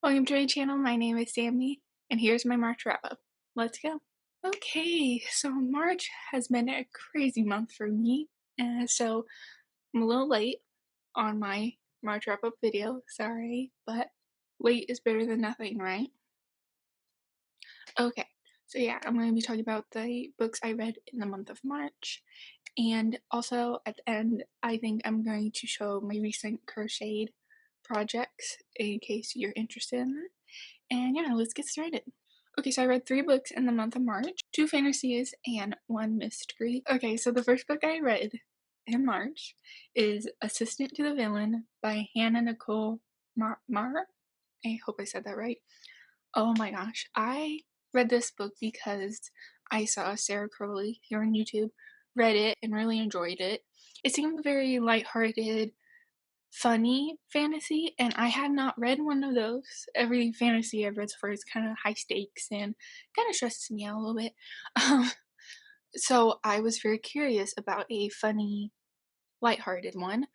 Welcome to my channel. My name is Sami, and here's my March wrap-up. Let's go. Okay, so March has been a crazy month for me, and so I'm a little late on my March wrap-up video. Sorry, but late is better than nothing, right? Okay, so yeah, I'm going to be talking about the books I read in the month of March, and also at the end, I think I'm going to show my recent crocheted projects in case you're interested in that. And yeah, let's get started. Okay, so I read 3 books in the month of March, 2 fantasies and 1 mystery. Okay, so the first book I read in March is Assistant to the Villain by Hannah Nicole Mar. I hope I said that right. Oh my gosh, I read this book because I saw Sarah Crowley here on YouTube read it and really enjoyed it. It seemed very lighthearted, funny fantasy, and I had not read one of those. Every fantasy I've read so far is kind of high stakes and kind of stresses me out a little bit. Um, so I was very curious about a funny, lighthearted one,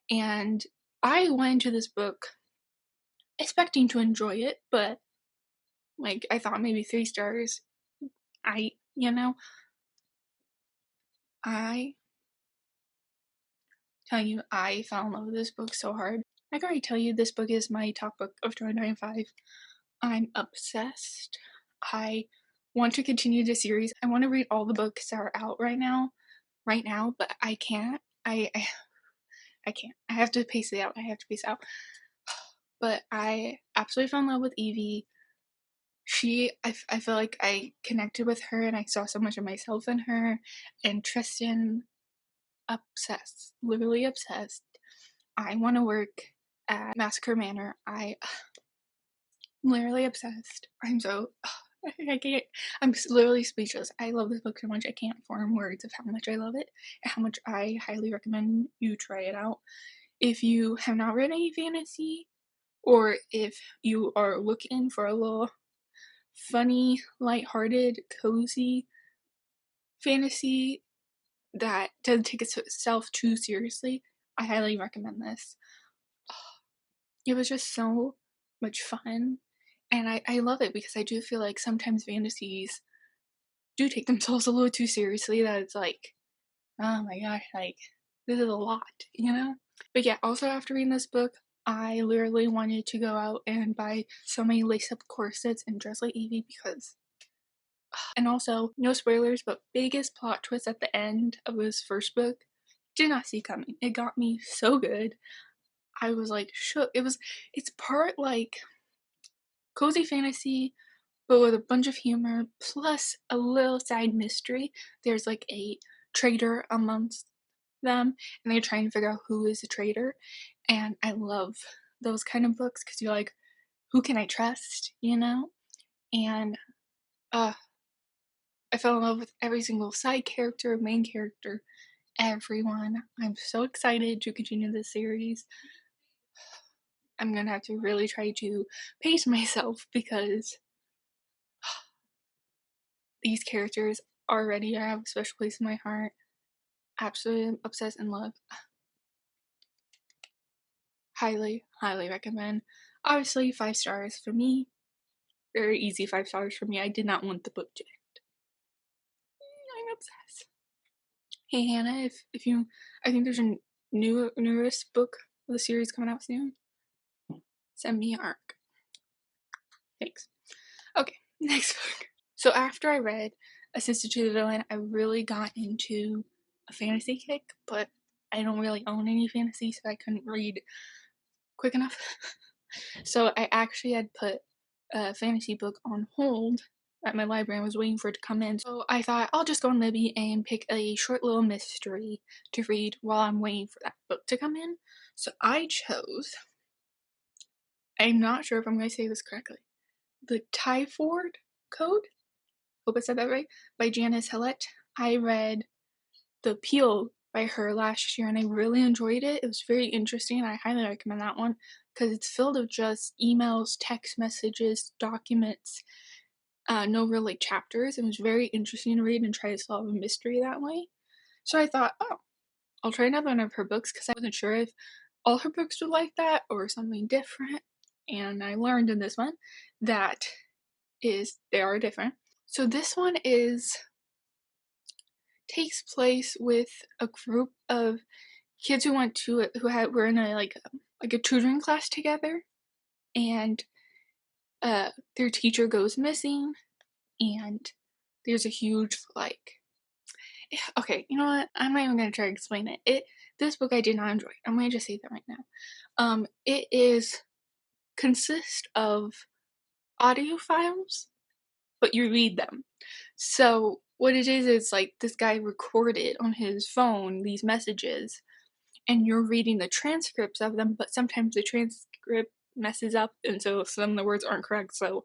and I went into this book expecting to enjoy it, but like I thought maybe 3 stars. I, you know, I tell you, I fell in love with this book so hard. I can already tell you this book is my top book of 2025. I'm obsessed. I want to continue the series. I want to read all the books that are out right now, but I can't. I can't. I have to pace it out. But I absolutely fell in love with Evie. I feel like I connected with her and I saw so much of myself in her. And Tristan, obsessed. Literally obsessed. I want to work at Massacre Manor. I'm literally obsessed. I can't. I'm literally speechless. I love this book so much. I can't form words of how much I love it and how much I highly recommend you try it out. If you have not read any fantasy, or if you are looking for a little funny, lighthearted, cozy fantasy that doesn't take itself too seriously, I highly recommend this. It was just so much fun, and I love it because I do feel like sometimes fantasies do take themselves a little too seriously, that it's like, oh my gosh, like, this is a lot, you know? But yeah, also after reading this book, I literally wanted to go out and buy so many lace-up corsets and dress like Evie because and also, no spoilers, but biggest plot twist at the end of this first book, did not see coming. It got me so good. I was like shook. It's part like cozy fantasy, but with a bunch of humor, plus a little side mystery. There's like a traitor amongst them, and they're trying to figure out who is the traitor. And I love those kind of books because you're like, who can I trust, you know? And uh, I fell in love with every single side character, main character, everyone. I'm so excited to continue this series. I'm gonna have to really try to pace myself because these characters already have a special place in my heart. Absolutely obsessed in love. Highly, highly recommend. Obviously, 5 stars for me. Very easy 5 stars for me. I did not want the book to end. I'm obsessed. Hey Hannah, if you, I think there's a newest book of the series coming out soon. Send me an arc. Thanks. Okay, next book. So after I read Assisted to the Villain, I really got into a fantasy kick, but I don't really own any fantasy, so I couldn't read quick enough. So I actually had put a fantasy book on hold at my library and was waiting for it to come in. So I thought I'll just go on Libby and pick a short little mystery to read while I'm waiting for that book to come in. So I chose, I'm not sure if I'm going to say this correctly, The Typhoid Code? Hope I said that right. By Janice Hillette. I read The Peel by her last year and I really enjoyed it. It was very interesting. I highly recommend that one because it's filled with just emails, text messages, documents, no real like chapters. It was very interesting to read and try to solve a mystery that way. So I thought, oh, I'll try another one of her books because I wasn't sure if all her books were like that or something different. and I learned in this one that they are different. So this one takes place with a group of kids who were in a tutoring class together, and their teacher goes missing, and there's a huge okay, you know what? I'm not even gonna try to explain it. This book I did not enjoy. I'm gonna just say that right now. It consists of audio files, but you read them. So what it is like this guy recorded on his phone these messages, and you're reading the transcripts of them, but sometimes the transcript messes up, and so some of the words aren't correct. So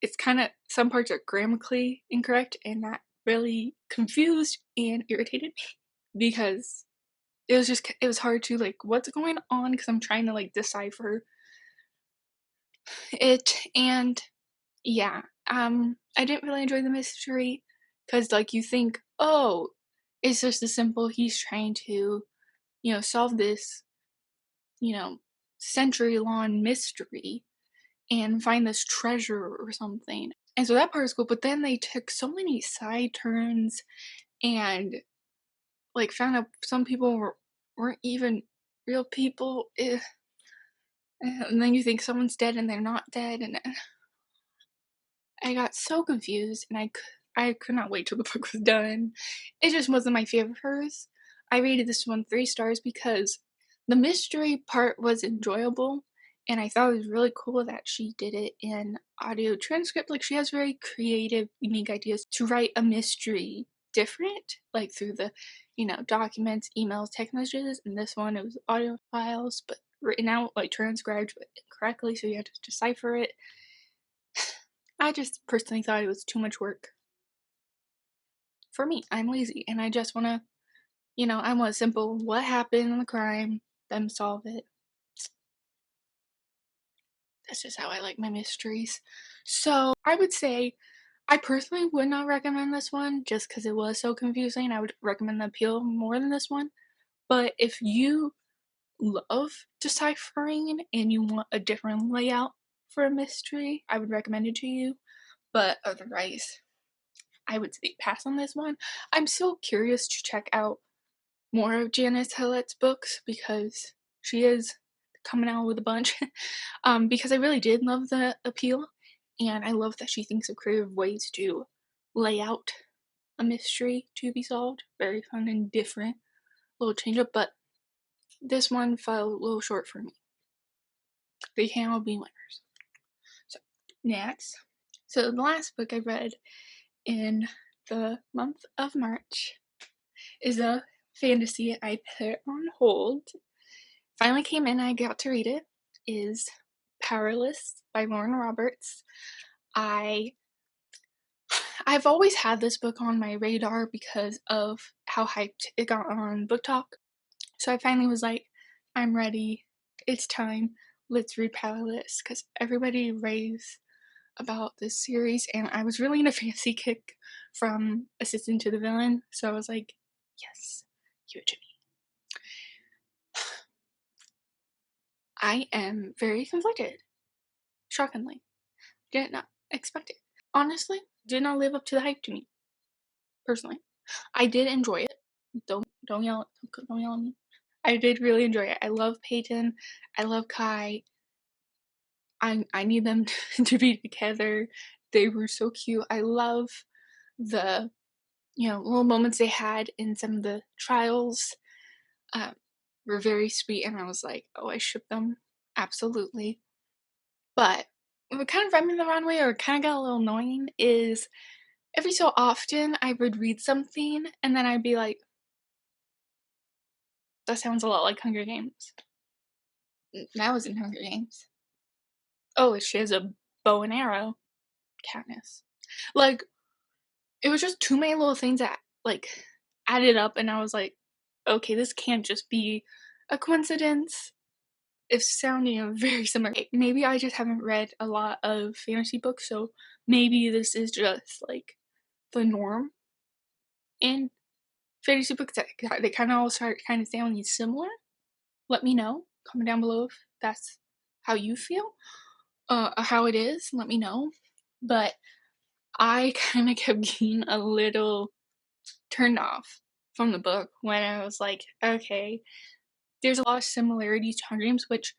it's some parts are grammatically incorrect, and that really confused and irritated me because it was hard to what's going on, because I'm trying to decipher it. And yeah, I didn't really enjoy the mystery, because you think, oh, it's just as simple, he's trying to solve this century-long mystery and find this treasure or something. And so that part is cool, but then they took so many side turns and found out some people weren't even real people. And then you think someone's dead and they're not dead, and I got so confused, and I could not wait till the book was done. It just wasn't my favorite of hers. I rated this one 3 stars because the mystery part was enjoyable, and I thought it was really cool that she did it in audio transcript. She has very creative, unique ideas to write a mystery different, through the, documents, emails, text messages. And this one, it was audio files, but written out, transcribed correctly, so you had to decipher it. I just personally thought it was too much work for me. I'm lazy, and I just want to, I want simple, what happened in the crime, them solve it. That's just how I like my mysteries. So I would say I personally would not recommend this one just because it was so confusing. I would recommend the Appeal more than this one. But if you love deciphering and you want a different layout for a mystery, I would recommend it to you. But otherwise, I would say pass on this one. I'm still curious to check out more of Janice Hillet's books because she is coming out with a bunch. Because I really did love the Appeal, and I love that she thinks of creative ways to lay out a mystery to be solved. Very fun and different little change up, but this one fell a little short for me. They can't all be winners. So next, so the last book I read in the month of March is a fantasy I put on hold. Finally came in, I got to read it, is Powerless by Lauren Roberts. I've always had this book on my radar because of how hyped it got on Book Talk. So I finally was like, I'm ready. It's time. Let's read Powerless, because everybody raves about this series, and I was really in a fancy kick from Assistant to the Villain, so I was like, yes, give it to me. I am very conflicted. Shockingly. Did not expect it. Honestly, did not live up to the hype to me. Personally. I did enjoy it. Don't yell at me. I did really enjoy it. I love Peyton. I love Kaye. I need them to be together. They were so cute. I love the little moments they had in some of the trials. Were very sweet, and I was like, oh, I ship them. Absolutely. But what kind of rubbed me the wrong way, or kind of got a little annoying, is every so often I would read something and then I'd be like, that sounds a lot like Hunger Games. That was in Hunger Games. Oh, she has a bow and arrow. Katniss. It was just too many little things that, added up, and I was like, okay, this can't just be a coincidence. It's sounding very similar. Maybe I just haven't read a lot of fantasy books, so maybe this is just, the norm in fantasy books, that they kind of all start kind of sounding similar. Let me know. Comment down below if that's how you feel. how it is, let me know. But I kind of kept getting a little turned off from the book when I was like, okay, there's a lot of similarities to Hunger Games, which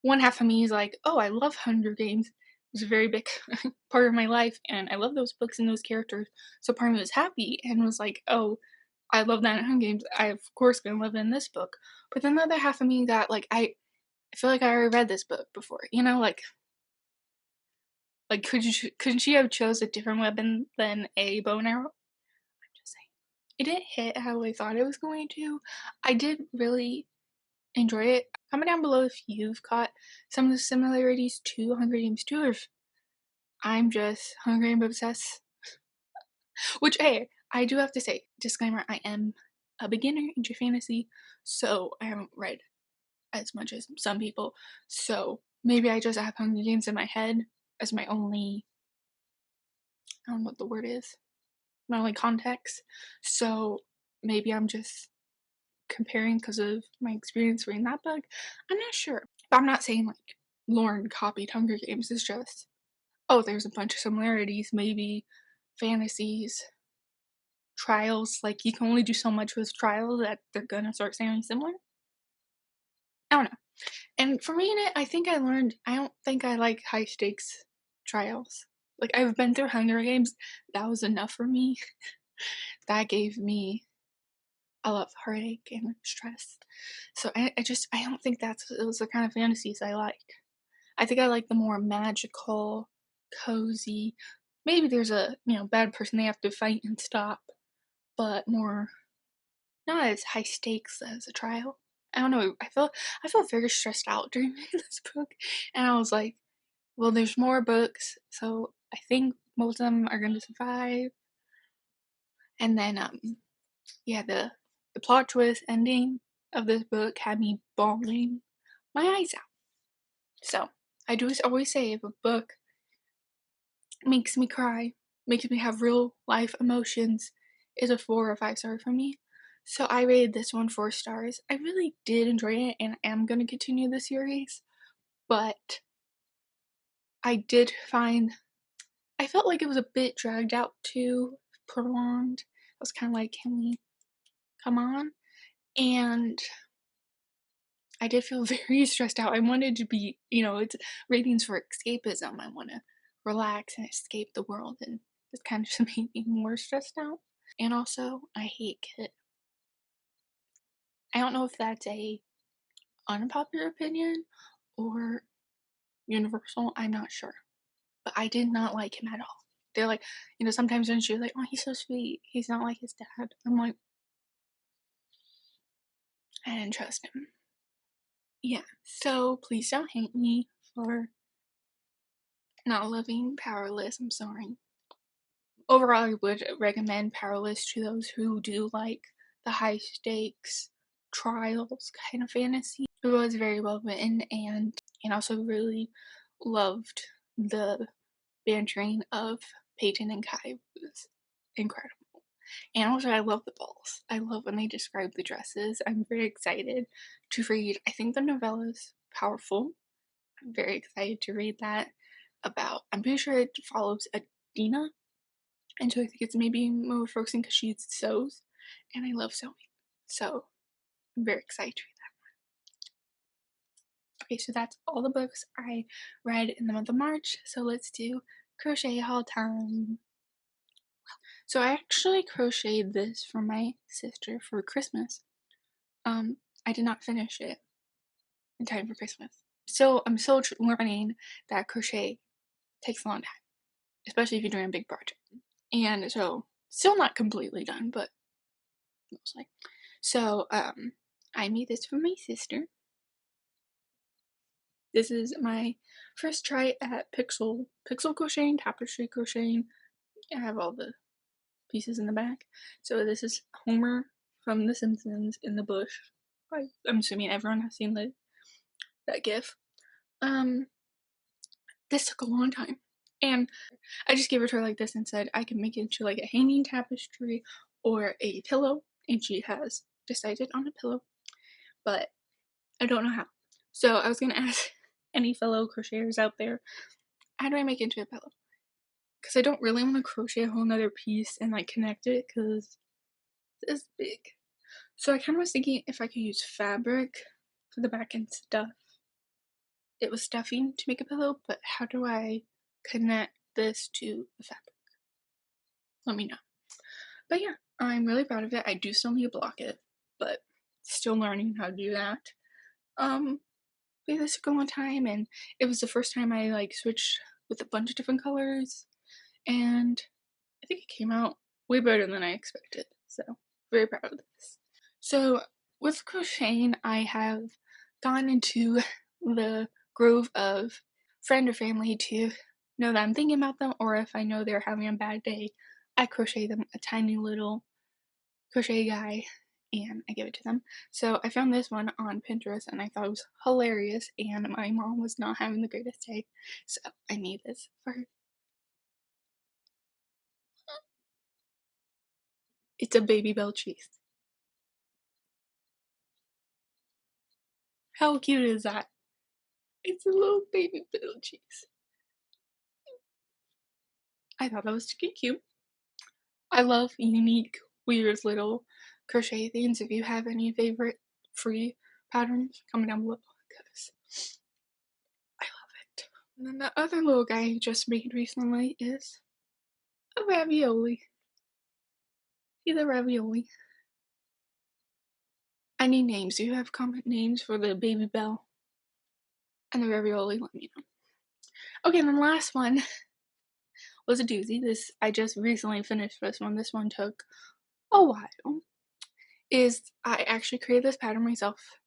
one half of me is like, oh, I love Hunger Games. It was a very big part of my life, and I love those books and those characters. So part of me was happy and was like, oh, I love that in Hunger Games. I of course gonna love it in this book. But then the other half of me got like, I feel like I already read this book before. You know, like couldn't she have chose a different weapon than a bow and arrow? I'm just saying. It didn't hit how I thought it was going to. I did really enjoy it. Comment down below if you've caught some of the similarities to Hunger Games 2, or if I'm just Hunger Games obsessed. Which, hey, I do have to say, disclaimer, I am a beginner into fantasy, so I haven't read as much as some people. So maybe I just have Hunger Games in my head as my only, I don't know what the word is, my only context. So maybe I'm just comparing because of my experience reading that book. I'm not sure. But I'm not saying like Lauren copied Hunger Games. It's just, oh, there's a bunch of similarities. Maybe fantasies, trials, like you can only do so much with trials that they're gonna start sounding similar. I don't know. And for me in it, I think I learned I don't think I like high stakes trials. Like I've been through Hunger Games, that was enough for me. That gave me a lot of heartache and stress. So I don't think those the kind of fantasies I like. I think I like the more magical, cozy. Maybe there's a bad person they have to fight and stop, but more not as high stakes as a trial. I don't know. I felt very stressed out during reading this book, and I was like, well, there's more books, so I think most of them are going to survive. And then yeah, the plot twist ending of this book had me bawling my eyes out. So I do always say if a book makes me cry, makes me have real life emotions, is a 4 or 5 star for me. So I rated this one 4 stars. I really did enjoy it and I am going to continue the series, but I did find I felt like it was a bit dragged out too, prolonged. I was kind of like, can we come on? And I did feel very stressed out. I wanted to be, it's ratings for escapism. I want to relax and escape the world, and this kind of just made me more stressed out. And also, I hate Kit. I don't know if that's a unpopular opinion or universal. I'm not sure, but I did not like him at all. They're like, sometimes when she's like, "Oh, he's so sweet. He's not like his dad." I'm like, I didn't trust him. Yeah. So please don't hate me for not loving Powerless. I'm sorry. Overall, I would recommend Powerless to those who do like the high stakes trials kind of fantasy. It was very well written, and also really loved the bantering of Peyton and Kaye. It was incredible. And also, I love the balls. I love when they describe the dresses. I'm very excited to read. I think the novella is powerful. I'm very excited to read that I'm pretty sure it follows Adina. And so I think it's maybe more focusing because she sews. And I love sewing. So I'm very excited to read that. Okay, so that's all the books I read in the month of March. So let's do crochet haul time. So I actually crocheted this for my sister for Christmas. I did not finish it in time for Christmas. So I'm still learning that crochet takes a long time, especially if you're doing a big project. And so still not completely done, but mostly. So I made this for my sister. This is my first try at pixel crocheting, tapestry crocheting. I have all the pieces in the back. So this is Homer from The Simpsons in the bush. I'm assuming everyone has seen that gif. This took a long time, and I just gave it to her like this and said I can make it into like a hanging tapestry or a pillow, and she has decided on a pillow, but I don't know how. So I was gonna ask any fellow crocheters out there, how do I make it into a pillow? Because I don't really want to crochet a whole nother piece and like connect it because it's big. So I kind of was thinking if I could use fabric for the back and stuff. It was stuffing to make a pillow, but how do I connect this to the fabric? Let me know. But yeah, I'm really proud of it. I do still need to block it, but still learning how to do that. But this took a long time, and it was the first time I like switched with a bunch of different colors, and I think it came out way better than I expected. So very proud of this. So with crocheting, I have gone into the grove of friend or family to know that I'm thinking about them, or if I know they're having a bad day, I crochet them a tiny little crochet guy and I give it to them. So I found this one on Pinterest and I thought it was hilarious, and my mom was not having the greatest day, so I made this for her. It's a baby bell cheese. How cute is that? It's a little baby bell cheese. I thought that was cute. I love unique, weird little crochet things. If you have any favorite free patterns, comment down below because I love it. And then the other little guy I just made recently is a ravioli. He's a ravioli. I need names. Do you have comment names for the baby bell and the ravioli? Let me know. Okay, and then the last one was a doozy. This I just recently finished this one. This one took a while. I actually created this pattern myself.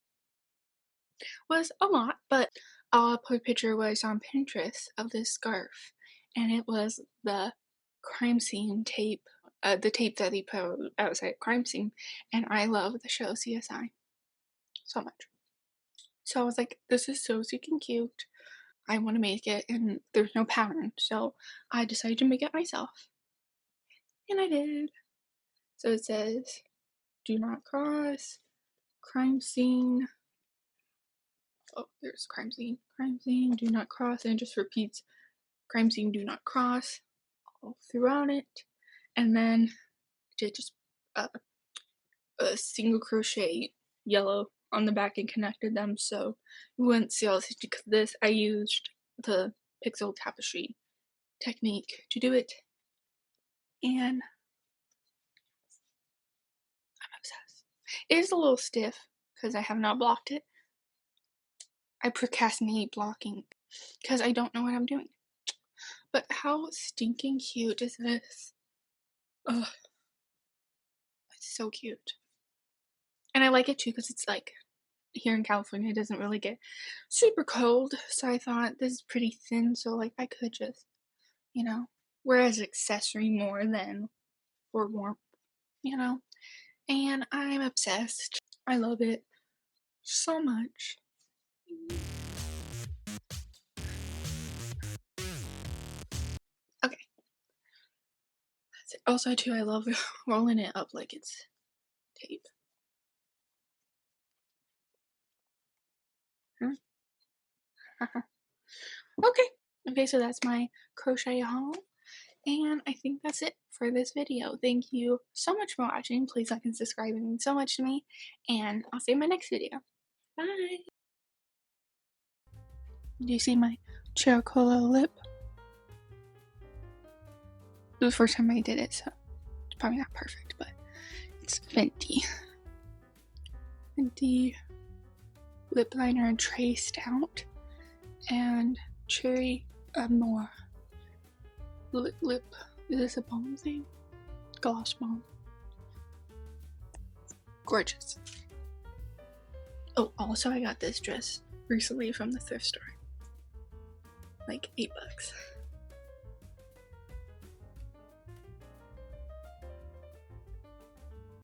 Was a lot, but I'll put a picture was on Pinterest of this scarf, and it was the crime scene tape, the tape that they put outside crime scene, and I love the show CSI so much. So I was like, this is so freaking cute. I want to make it, and there's no pattern, so I decided to make it myself, and I did. So it says, "Do not cross, crime scene." Oh, there's crime scene, do not cross, and it just repeats crime scene, do not cross all throughout it. And then I did just a single crochet yellow on the back and connected them so you wouldn't see all this. Because this, I used the pixel tapestry technique to do it, and I'm obsessed. It is a little stiff because I have not blocked it. I procrastinate blocking because I don't know what I'm doing. But how stinking cute is this? Ugh. It's so cute. And I like it too because it's like, here in California it doesn't really get super cold, so I thought this is pretty thin, so like I could just, wear as an accessory more than for warmth, and I'm obsessed. I love it so much. Okay, that's it. Also too, I love rolling it up like it's tape. Okay, so that's my crochet haul, and I think that's it for this video. Thank you so much for watching. Please like and subscribe. It means so much to me, and I'll see you in my next video. Bye! Do you see my charcoal lip? It was the first time I did it, so it's probably not perfect, but it's Fenty lip liner traced out, and Cherry Amour lip. Is this a balm thing? Gloss balm. Gorgeous. Oh, also I got this dress recently from the thrift store. Like $8.